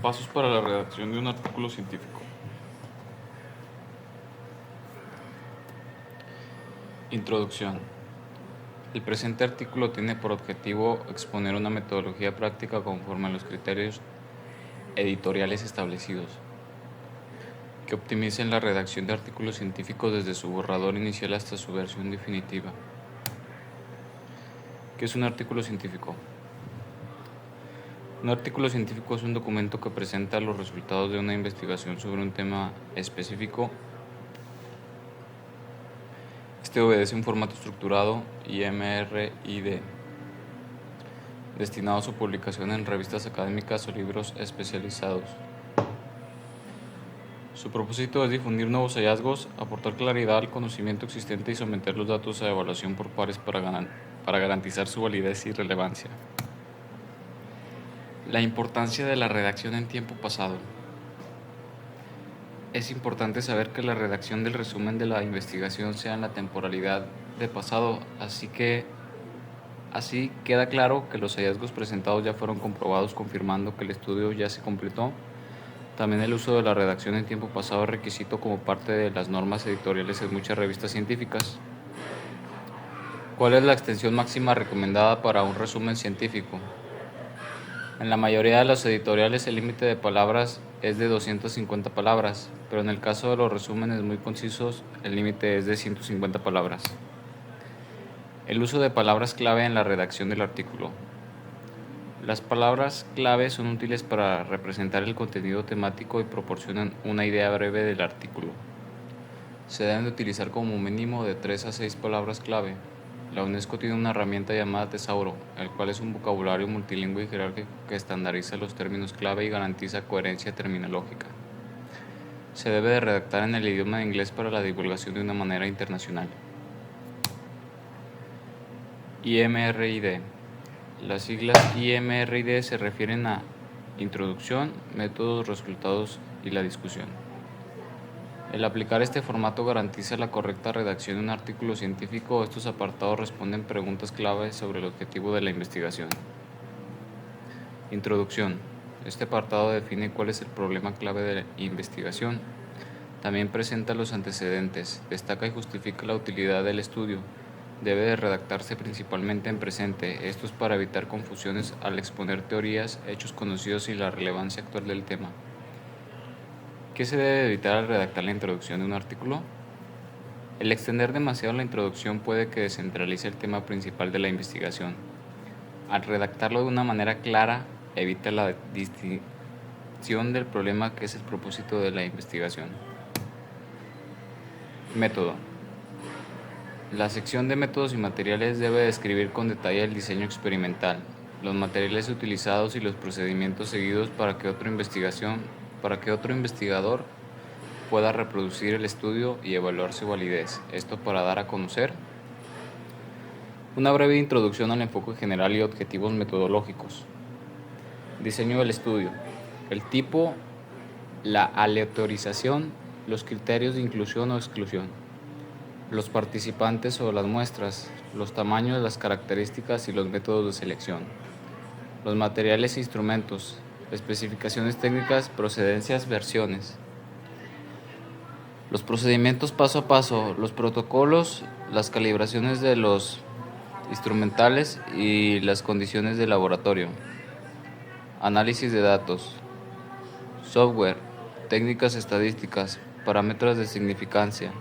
Pasos para la redacción de un artículo científico. Introducción. El presente artículo tiene por objetivo exponer una metodología práctica conforme a los criterios editoriales establecidos, que optimicen la redacción de artículos científicos desde su borrador inicial hasta su versión definitiva. ¿Qué es un artículo científico? Un artículo científico es un documento que presenta los resultados de una investigación sobre un tema específico. Este obedece un formato estructurado IMRID, destinado a su publicación en revistas académicas o libros especializados. Su propósito es difundir nuevos hallazgos, aportar claridad al conocimiento existente y someter los datos a evaluación por pares para garantizar su validez y relevancia. La importancia de la redacción en tiempo pasado. Es importante saber que la redacción del resumen de la investigación sea en la temporalidad de pasado, así queda claro que los hallazgos presentados ya fueron comprobados, confirmando que el estudio ya se completó. También el uso de la redacción en tiempo pasado es requisito como parte de las normas editoriales en muchas revistas científicas. ¿Cuál es la extensión máxima recomendada para un resumen científico? En la mayoría de los editoriales el límite de palabras es de 250 palabras, pero en el caso de los resúmenes muy concisos el límite es de 150 palabras. El uso de palabras clave en la redacción del artículo. Las palabras clave son útiles para representar el contenido temático y proporcionan una idea breve del artículo. Se deben de utilizar como mínimo de 3 a 6 palabras clave. La UNESCO tiene una herramienta llamada Tesauro, el cual es un vocabulario multilingüe y jerárquico que estandariza los términos clave y garantiza coherencia terminológica. Se debe de redactar en el idioma inglés para la divulgación de una manera internacional. IMRID. Las siglas IMRID se refieren a introducción, métodos, resultados y la discusión. El aplicar este formato garantiza la correcta redacción de un artículo científico. Estos apartados responden preguntas clave sobre el objetivo de la investigación. Introducción. Este apartado define cuál es el problema clave de la investigación. También presenta los antecedentes, destaca y justifica la utilidad del estudio. Debe de redactarse principalmente en presente. Esto es para evitar confusiones al exponer teorías, hechos conocidos y la relevancia actual del tema. ¿Qué se debe evitar al redactar la introducción de un artículo? El extender demasiado la introducción puede que descentralice el tema principal de la investigación. Al redactarlo de una manera clara, evita la distinción del problema que es el propósito de la investigación. Método. La sección de métodos y materiales debe describir con detalle el diseño experimental, los materiales utilizados y los procedimientos seguidos para que otro investigador pueda reproducir el estudio y evaluar su validez. Esto para dar a conocer una breve introducción al enfoque general y objetivos metodológicos. Diseño del estudio. El tipo, la aleatorización, los criterios de inclusión o exclusión, los participantes o las muestras, los tamaños, las características y los métodos de selección, los materiales e instrumentos, especificaciones técnicas, procedencias, versiones, los procedimientos paso a paso, los protocolos, las calibraciones de los instrumentales y las condiciones de laboratorio, análisis de datos, software, técnicas estadísticas, parámetros de significancia,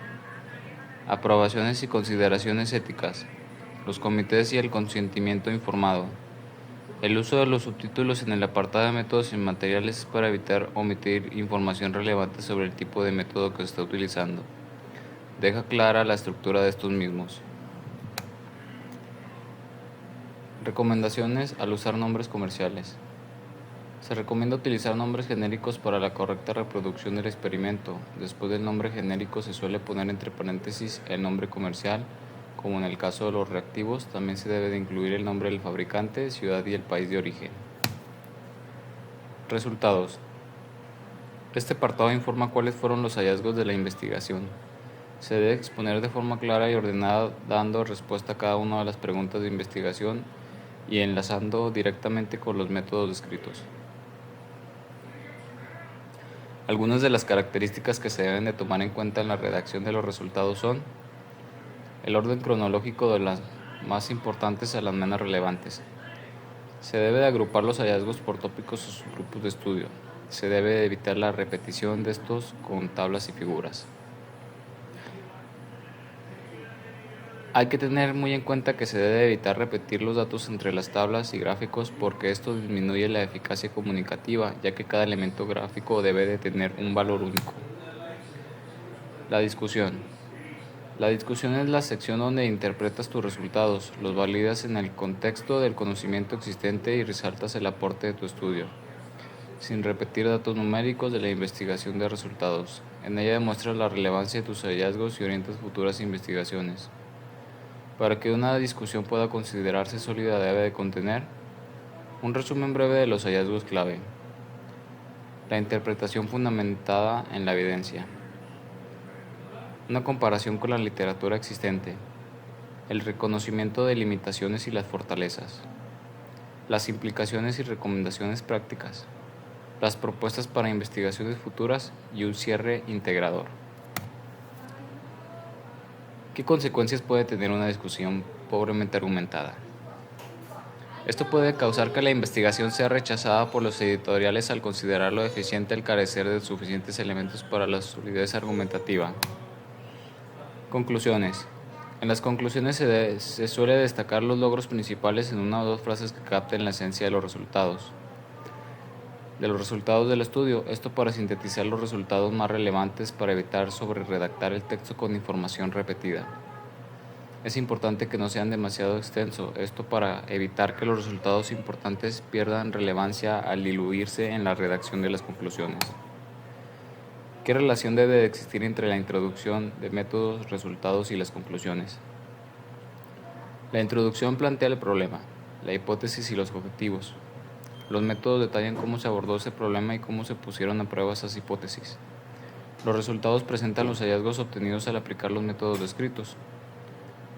aprobaciones y consideraciones éticas, los comités y el consentimiento informado. El uso de los subtítulos en el apartado de métodos y materiales es para evitar omitir información relevante sobre el tipo de método que se está utilizando. Deja clara la estructura de estos mismos. Recomendaciones al usar nombres comerciales. Se recomienda utilizar nombres genéricos para la correcta reproducción del experimento. Después del nombre genérico se suele poner entre paréntesis el nombre comercial. Como en el caso de los reactivos, también se debe de incluir el nombre del fabricante, ciudad y el país de origen. Resultados. Este apartado informa cuáles fueron los hallazgos de la investigación. Se debe exponer de forma clara y ordenada, dando respuesta a cada una de las preguntas de investigación y enlazando directamente con los métodos descritos. Algunas de las características que se deben de tomar en cuenta en la redacción de los resultados son el orden cronológico de las más importantes a las menos relevantes. Se debe de agrupar los hallazgos por tópicos o subgrupos de estudio. Se debe de evitar la repetición de estos con tablas y figuras. Hay que tener muy en cuenta que se debe evitar repetir los datos entre las tablas y gráficos porque esto disminuye la eficacia comunicativa, ya que cada elemento gráfico debe de tener un valor único. La discusión. La discusión es la sección donde interpretas tus resultados, los validas en el contexto del conocimiento existente y resaltas el aporte de tu estudio, sin repetir datos numéricos de la investigación de resultados. En ella demuestras la relevancia de tus hallazgos y orientas futuras investigaciones. Para que una discusión pueda considerarse sólida debe de contener un resumen breve de los hallazgos clave, la interpretación fundamentada en la evidencia, una comparación con la literatura existente, el reconocimiento de limitaciones y las fortalezas, las implicaciones y recomendaciones prácticas, las propuestas para investigaciones futuras y un cierre integrador. ¿Qué consecuencias puede tener una discusión pobremente argumentada? Esto puede causar que la investigación sea rechazada por los editoriales al considerarlo deficiente al carecer de suficientes elementos para la solidez argumentativa. Conclusiones. En las conclusiones se suele destacar los logros principales en una o dos frases que capten la esencia de los resultados del estudio, esto para sintetizar los resultados más relevantes para evitar sobre-redactar el texto con información repetida. Es importante que no sean demasiado extensos, esto para evitar que los resultados importantes pierdan relevancia al diluirse en la redacción de las conclusiones. ¿Qué relación debe de existir entre la introducción de métodos, resultados y las conclusiones? La introducción plantea el problema, la hipótesis y los objetivos. Los métodos detallan cómo se abordó ese problema y cómo se pusieron a prueba esas hipótesis. Los resultados presentan los hallazgos obtenidos al aplicar los métodos descritos.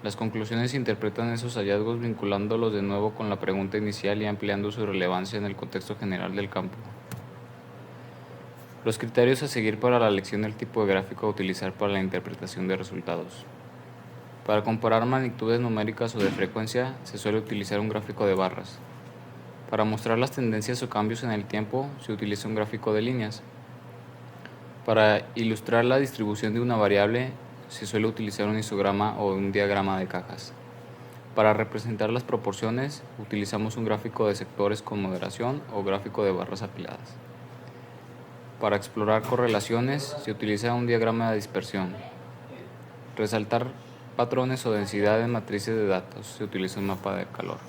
Las conclusiones interpretan esos hallazgos vinculándolos de nuevo con la pregunta inicial y ampliando su relevancia en el contexto general del campo. Los criterios a seguir para la elección del tipo de gráfico a utilizar para la interpretación de resultados. Para comparar magnitudes numéricas o de frecuencia, se suele utilizar un gráfico de barras. Para mostrar las tendencias o cambios en el tiempo, se utiliza un gráfico de líneas. Para ilustrar la distribución de una variable, se suele utilizar un histograma o un diagrama de cajas. Para representar las proporciones, utilizamos un gráfico de sectores con moderación o gráfico de barras apiladas. Para explorar correlaciones, se utiliza un diagrama de dispersión. Resaltar patrones o densidad en matrices de datos, se utiliza un mapa de calor.